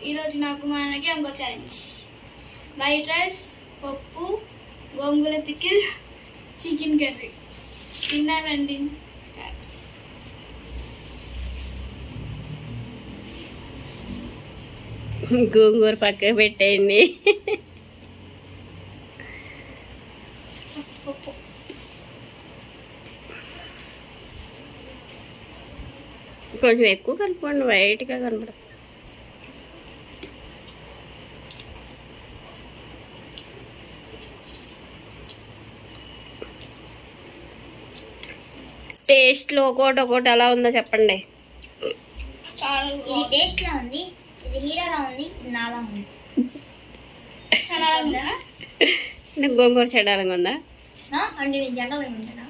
ఈరోజు నాకు మా అన్నకి ఇంకో ఛాలెంజ్. వైట్ రైస్, పప్పు, గోంగూర పికిల్, చికెన్ కర్రీ. తిన్నారండి. గోంగూర పక్కకు పెట్టేయండి. ఫస్ట్ పప్పు. కొంచెం ఎక్కువ కలుపుకోండి, వైట్గా కనపడ. టేస్ట్లో ఒకటి ఎలా ఉందో చెప్పండి. ఇది టేస్ట్ లా ఉంది, ఇది హీరోలా ఉంది, ఇది నాలా ఉంది. గోంగూర చెడాలంగా ఉందా? అంటే నేను జనాలంగా ఉంటానా?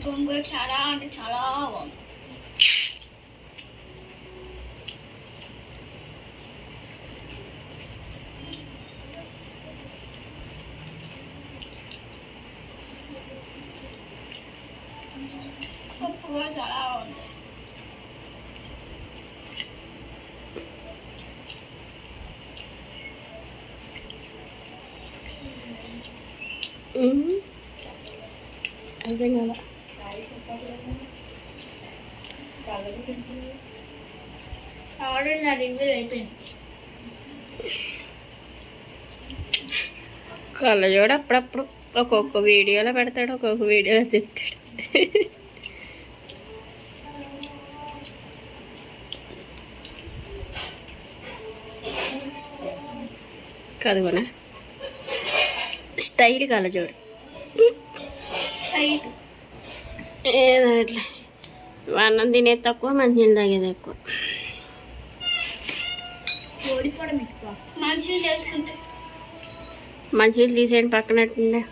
గోంగూర చాలా అంటే చాలా బాగుంది. పప్పు కూడా చాలా బాగుంది. అర్థం కదా. ఆల్రెడీ నా రివ్యూ అయిపోయింది. కళ్ళజోడు అప్పుడప్పుడు ఒక్కొక్క వీడియోలో పెడతాడు, ఒక్కొక్క వీడియోలో తిస్తాడు. కదుగునా స్టైల్ కళ్ళజోడు ఏదో అట్లా. అన్నం తినేది తక్కువ, మంచినీళ్ళు తాగేది ఎక్కువ. ఓడిపోవడం ఎక్కువ. మంచిగా చేసుకుంటే మంచినీళ్ళు తీసేయండి పక్కనట్టుండే.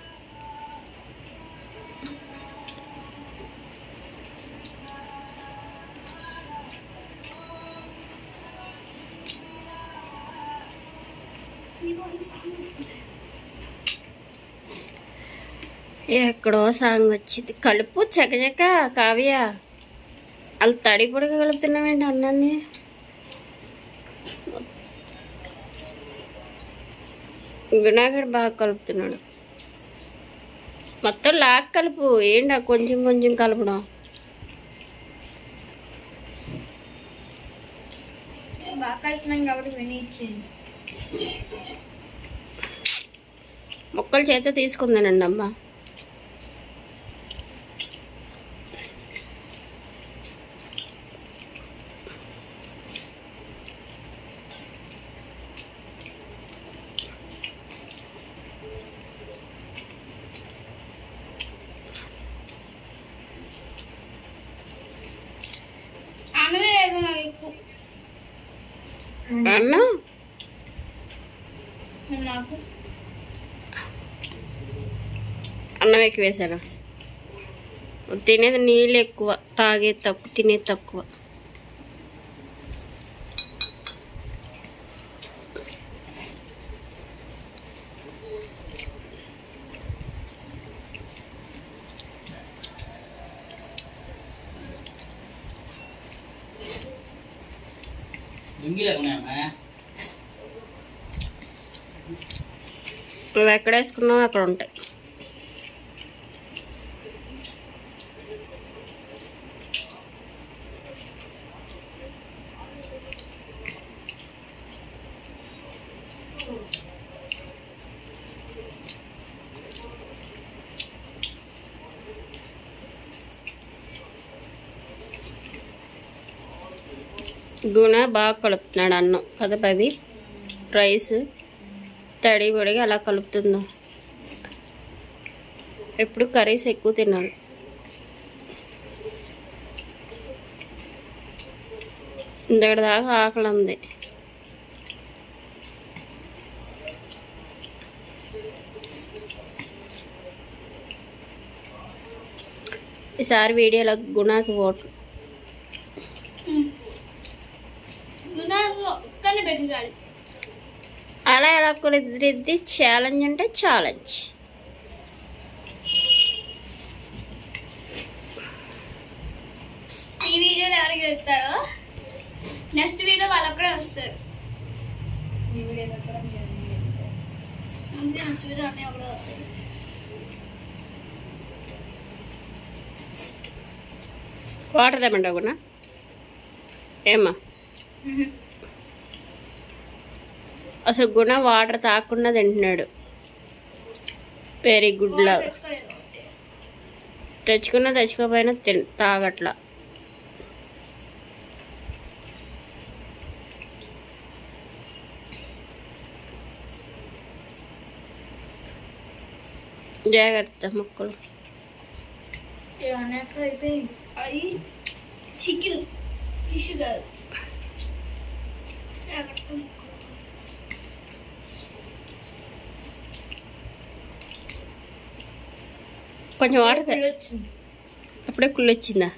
ఎక్కడో సాంగ్ వచ్చింది. కలుపు చకచక కావ్య. వాళ్ళు తడి పొడిగా కలుపుతున్నామేంటి అన్నాన్ని. వినాయకుడు బాగా కలుపుతున్నాడు. మొత్తం లాగ్ కలుపు. ఏంటి కొంచెం కొంచెం కలపడం. బాగా కలుపుతున్నాం కాబట్టి విని ఇచ్చేయండి. మొక్కలు చేత తీసుకుందానండి అమ్మ. అన్న అన్నం ఎక్కువ వేసాను. తినేది నీళ్ళు ఎక్కువ, తాగేది తక్కువ, తినేది తక్కువ. నువ్వు ఎక్కడ వేసుకున్నావు అక్కడ ఉంటాయి. గుణ బాగా కలుపుతున్నాడు అన్నం కదా పవి. రైస్ తడి పొడిగా అలా కలుపుతుందో. ఎప్పుడు కర్రీస్ ఎక్కువ తినాలి. ఇంతటి దాకా ఆకలి ఉంది. ఈసారి వీడియోలో గుణాకి ఓట్లు. అలా ఎలా కుదిరిద్ది? ఛాలెంజ్ అంటే ఛాలెంజ్. ఈ వీడియోలో ఎవరికి చెప్తారో నెక్స్ట్ వీడియో వాళ్ళకి కూడా వస్తారు. నెక్స్ట్ వీడియో అన్నీ కూడా వస్తారు. వాటర్ తెమ్మంటావు గుణ? ఏమ్మా అసలు గుణ వాటర్ తాగకుండా తింటున్నాడు. వెరీ గుడ్ లాగా. తెచ్చుకున్నా తెచ్చుకోపోయినా తాగట్లా. జాగ్రత్త ముక్కలు. అది చికెన్ ఫిష్ కాదు. కొంచెం వాటర్ వచ్చింది. అప్పుడే కుళ్ళు వచ్చిందా?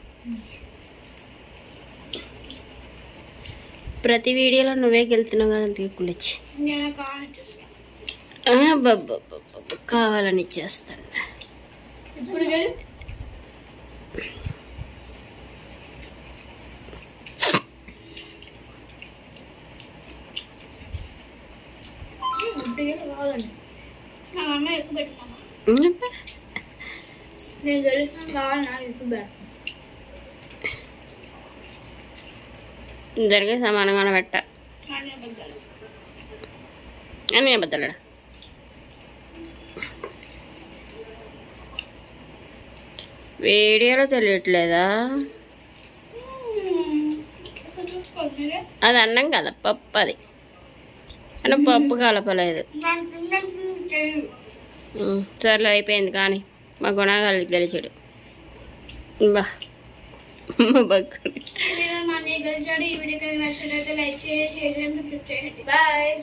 ప్రతి వీడియోలో నువ్వే గెలుతున్నావు కదా, అందుకే కుళ్ళు వచ్చి. కావాలని ఇచ్చేస్తాను. ఇప్పుడు కావాలండి. నా అమ్మ ఎక్కువ పెట్టుకున్నామా? నేను తెలుస్తాను కావాలి. నాకు ఎక్కువ పెడతాను. జరిగే సమానంగానే పెట్ట అని అబద్ధాలడా? వీడియోలో తెలియట్లేదా? అది అన్నం కదా, పప్పు. అది అని పప్పు కలపలేదు. సర్లే అయిపోయింది. కానీ మా గుణాలు గెలిచాడు. బా బగ్గు గెలిచాడు. ఈ వీడియో నచ్చినట్లయితే లైక్ చేయండి, షేర్ చేయండి, సబ్స్క్రైబ్ చేయండి. Bye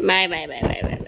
bye bye bye bye bye.